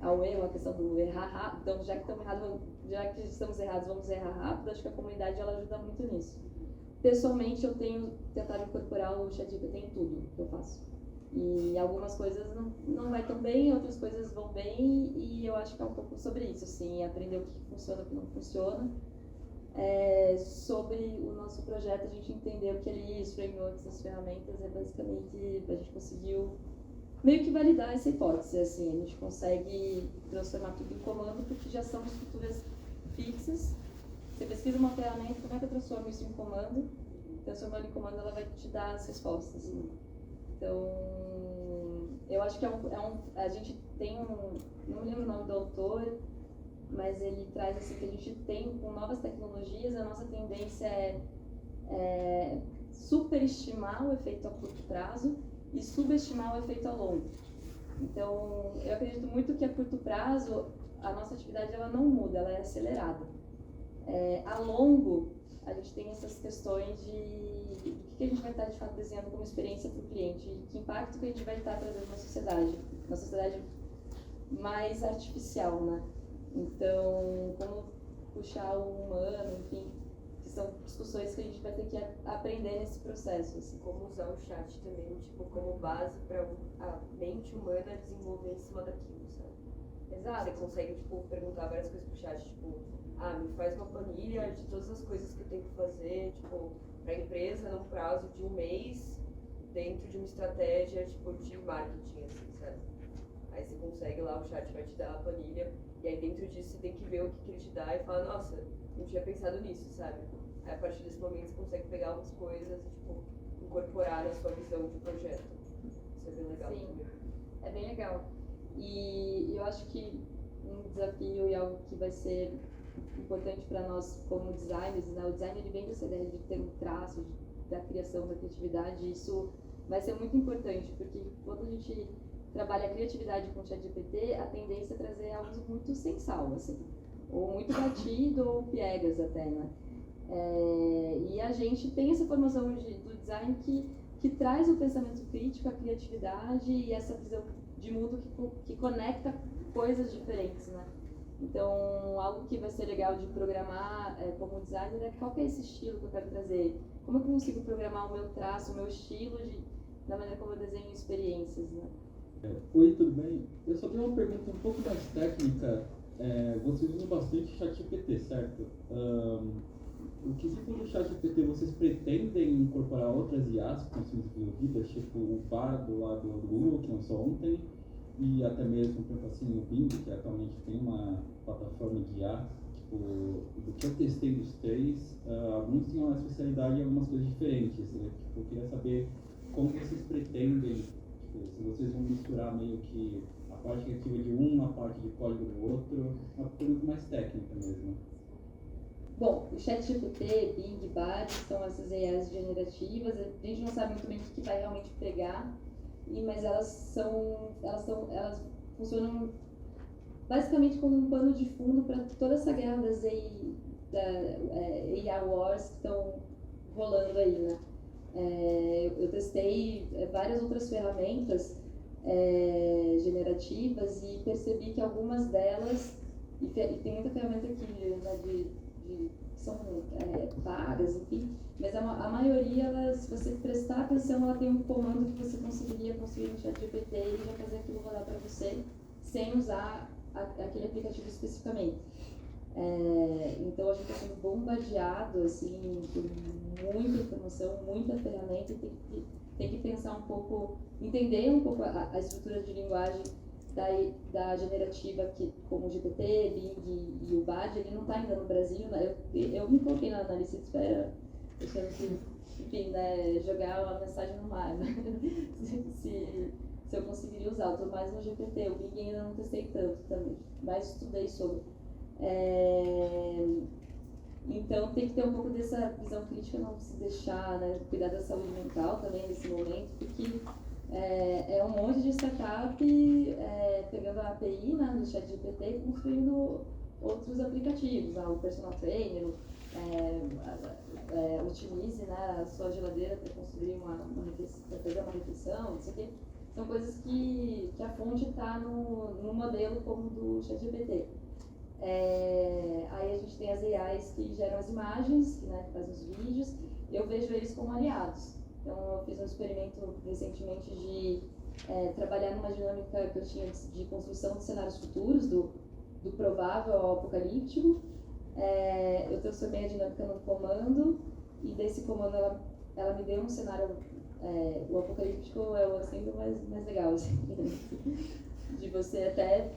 ao erro, a questão do errar rápido, então já que estamos errados, vamos errar rápido, acho que a comunidade ela ajuda muito nisso. Pessoalmente, eu tenho tentado incorporar o ChatGPT em tudo que eu faço. E algumas coisas não vai tão bem, outras coisas vão bem, e eu acho que é um pouco sobre isso, assim, aprender o que funciona e o que não funciona. Sobre o nosso projeto, a gente entendeu que ali os frameworks, as ferramentas, basicamente a gente conseguiu meio que validar essa hipótese, assim, a gente consegue transformar tudo em comando, porque já são estruturas fixas. Você pesquisa uma ferramenta, como é que eu transformo isso em comando? Transformando em comando, ela vai te dar as respostas. Então, eu acho que a gente tem não me lembro o nome do autor, mas ele traz assim que a gente tem, com novas tecnologias, a nossa tendência é superestimar o efeito a curto prazo e subestimar o efeito a longo. Então, eu acredito muito que a curto prazo, a nossa atividade ela não muda, ela é acelerada. A longo, a gente tem essas questões de o que a gente vai estar, de fato, desenhando como experiência para o cliente, e que impacto que a gente vai estar trazendo na sociedade mais artificial, né? Então, como puxar o humano, enfim, que são discussões que a gente vai ter que aprender nesse processo. Assim. Como usar o chat também, tipo, como base para a mente humana desenvolver em cima daquilo, sabe? Exato. Você consegue, tipo, perguntar várias coisas pro chat, tipo, me faz uma planilha de todas as coisas que eu tenho que fazer, tipo, para a empresa num prazo de 1 mês, dentro de uma estratégia, tipo, de marketing, assim, sabe? Aí você consegue lá, o chat vai te dar a planilha, e aí dentro disso você tem que ver o que ele te dá e falar, nossa, não tinha pensado nisso, sabe? Aí a partir desse momento você consegue pegar algumas coisas e, tipo, incorporar na sua visão de projeto. Isso é bem legal. Sim, também. é bem legal. E eu acho que um desafio e algo que vai ser importante para nós como designers, né? O design ele vem dessa ideia de ter um traço, da criação, da criatividade, isso vai ser muito importante, porque quando a gente trabalha a criatividade com o ChatGPT, a tendência é trazer algo muito sem sal, assim, ou muito batido ou piegas até, né? E a gente tem essa formação do design que traz o pensamento crítico, a criatividade e essa visão de mundo que conecta coisas diferentes, né? Então, algo que vai ser legal de programar como designer é qual que é esse estilo que eu quero trazer. Como eu consigo programar o meu traço, o meu estilo da maneira como eu desenho experiências, né? Oi, tudo bem? Eu só tenho uma pergunta um pouco mais técnica. Vocês usam bastante ChatGPT, certo? O quesito do ChatGPT, vocês pretendem incorporar outras IAs que estão sendo desenvolvidas, tipo o Bard lá do Google, que lançou ontem, e até mesmo, por exemplo, assim, o Bing, que atualmente tem uma plataforma de IA, tipo, do que eu testei dos três, alguns têm uma especialidade e algumas coisas diferentes, né? Tipo, eu queria saber como vocês pretendem, tipo, se vocês vão misturar meio que a parte criativa de um, a parte de código do outro, uma pergunta mais técnica mesmo. Bom, o ChatGPT, Bing, Bard são essas IAs generativas. A gente não sabe muito bem o que vai realmente pregar, mas elas funcionam basicamente como um pano de fundo para toda essa guerra das AI Wars que estão rolando aí, né? Eu testei várias outras ferramentas generativas e percebi que algumas delas, e tem muita ferramenta aqui, né, que são pagas, enfim, mas a maioria, se você prestar atenção, ela tem um comando que você conseguiria construir no ChatGPT e já fazer aquilo rodar para você sem usar aquele aplicativo especificamente. Então a gente está sendo bombardeado assim, por muita informação, muita ferramenta, e tem que pensar um pouco, entender um pouco a estrutura de linguagem da generativa, que, como o GPT, Bing e o Bard. Ele não está ainda no Brasil, né? Eu me coloquei na lista de espera, deixando que, enfim, né, jogar uma mensagem no mar, né? se eu conseguiria usar. Eu estou mais no GPT, o Bing ainda não testei tanto também, mas estudei sobre. Então tem que ter um pouco dessa visão crítica, não se deixar, né, cuidar da saúde mental também nesse momento, porque é um monte de startup pegando a API, né, do ChatGPT e construindo outros aplicativos, o personal trainer, otimize, né, a sua geladeira para construir para fazer uma refeição, isso aqui. São coisas que a fonte está no modelo como do ChatGPT. Aí a gente tem as AIs que geram as imagens, né, que fazem os vídeos, e eu vejo eles como aliados. Então eu fiz um experimento recentemente de trabalhar numa dinâmica que eu tinha de construção de cenários futuros, do provável ao apocalíptico. Eu transformei a dinâmica num comando, e desse comando ela me deu um cenário, o apocalíptico é sempre mais legal, assim, de você até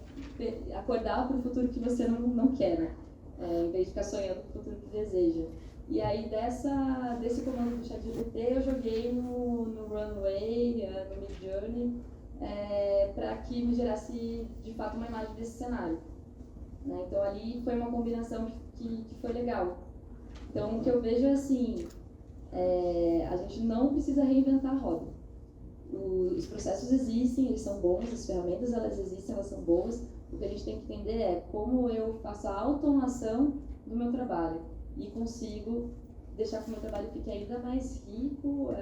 acordar para o futuro que você não quer, né? Em vez de ficar sonhando com o futuro que deseja. E aí desse comando do ChatGPT eu joguei no Runway, no Midjourney, para que me gerasse de fato uma imagem desse cenário, né? Então ali foi uma combinação que foi legal. Então o que eu vejo é assim, a gente não precisa reinventar a roda. Os processos existem, eles são bons, as ferramentas elas existem, elas são boas. O que a gente tem que entender é como eu faço a automação do meu trabalho e consigo deixar que o meu trabalho fique ainda mais rico,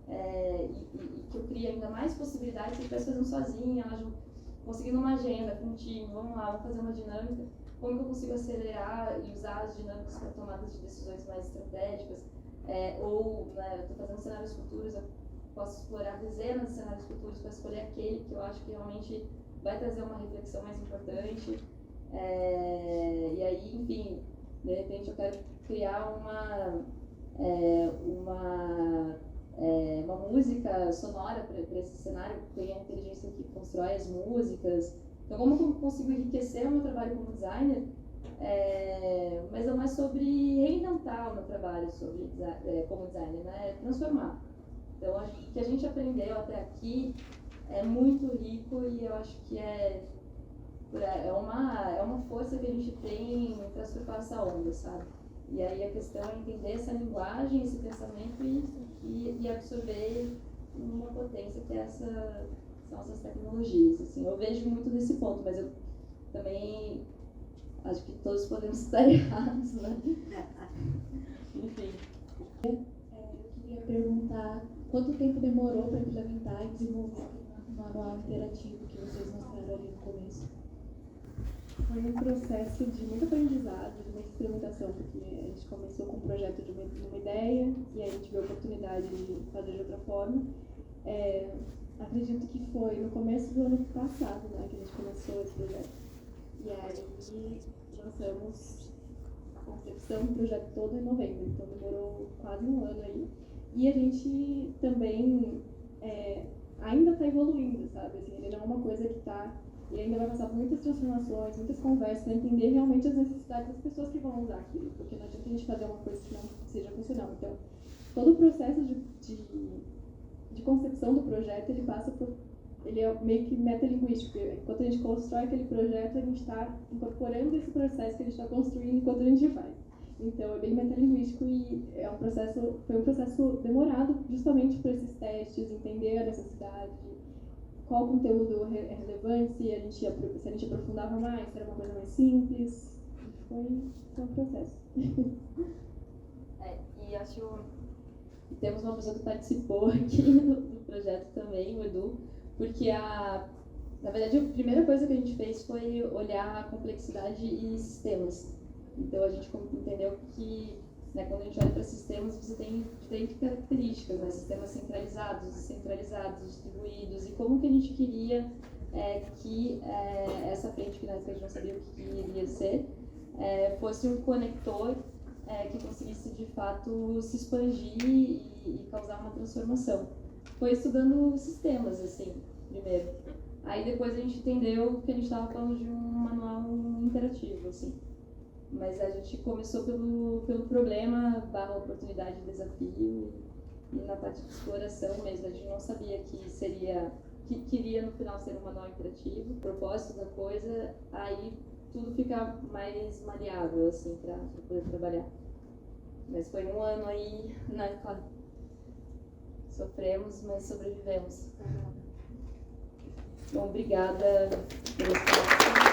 e que eu crie ainda mais possibilidades. Se eu estivesse fazendo sozinha, conseguindo uma agenda com um time, vamos lá, vamos fazer uma dinâmica, como que eu consigo acelerar e usar as dinâmicas para tomadas de decisões mais estratégicas, ou, né, eu estou fazendo cenários futuros, eu posso explorar dezenas de cenários futuros para escolher aquele que eu acho que realmente vai trazer uma reflexão mais importante. E aí, enfim, de repente eu quero criar uma música sonora para esse cenário, tem a inteligência que constrói as músicas. Então, como eu consigo enriquecer o meu trabalho como designer, mas não é sobre reinventar o meu trabalho como designer, né? É transformar. Então, o que a gente aprendeu até aqui é muito rico, e eu acho que é uma força que a gente tem para surfar essa onda, sabe? E aí a questão é entender essa linguagem, esse pensamento e absorver numa potência que são essas tecnologias. Assim, eu vejo muito desse ponto, mas eu também acho que todos podemos estar errados, né? Enfim. Eu queria perguntar quanto tempo demorou para implementar e desenvolver o manual interativo que vocês mostraram ali no começo? Foi um processo de muito aprendizado, de muita experimentação, porque a gente começou com um projeto de uma ideia e aí a gente viu a oportunidade de fazer de outra forma. Acredito que foi no começo do ano passado, né, que a gente começou esse projeto. E aí lançamos a concepção do projeto todo em novembro, então demorou quase um ano aí. E a gente também ainda está evoluindo, sabe? Assim, ele não é uma coisa que está... E ainda vai passar por muitas transformações, muitas conversas para entender realmente as necessidades das pessoas que vão usar aquilo, porque não adianta a gente fazer uma coisa que não seja funcional. Então, todo o processo de concepção do projeto, ele é meio que metalinguístico. Enquanto a gente constrói aquele projeto, a gente está incorporando esse processo que a gente está construindo enquanto a gente faz. Então, é bem metalinguístico e foi um processo demorado justamente por esses testes, entender a necessidade, qual conteúdo é relevante, se a gente aprofundava mais, se era uma coisa mais simples. Foi um processo. E acho que temos uma pessoa que participou aqui do projeto também, o Edu, porque na verdade a primeira coisa que a gente fez foi olhar a complexidade e sistemas. Então a gente entendeu que, né, quando a gente olha para sistemas, você tem diferentes características, né? Sistemas centralizados, descentralizados, distribuídos, e como que a gente queria que essa frente, que a gente não sabia o que iria ser, fosse um conector que conseguisse de fato se expandir e causar uma transformação. Foi estudando sistemas, assim, primeiro. Aí depois a gente entendeu que a gente estava falando de um manual interativo, assim. Mas a gente começou pelo problema, oportunidade, desafio, e na parte de exploração mesmo. A gente não sabia que queria no final ser um manual interativo, o propósito da coisa, aí tudo fica mais maleável, assim, para poder trabalhar. Mas foi um ano aí, né, claro, sofremos, mas sobrevivemos. Bom, obrigada por esse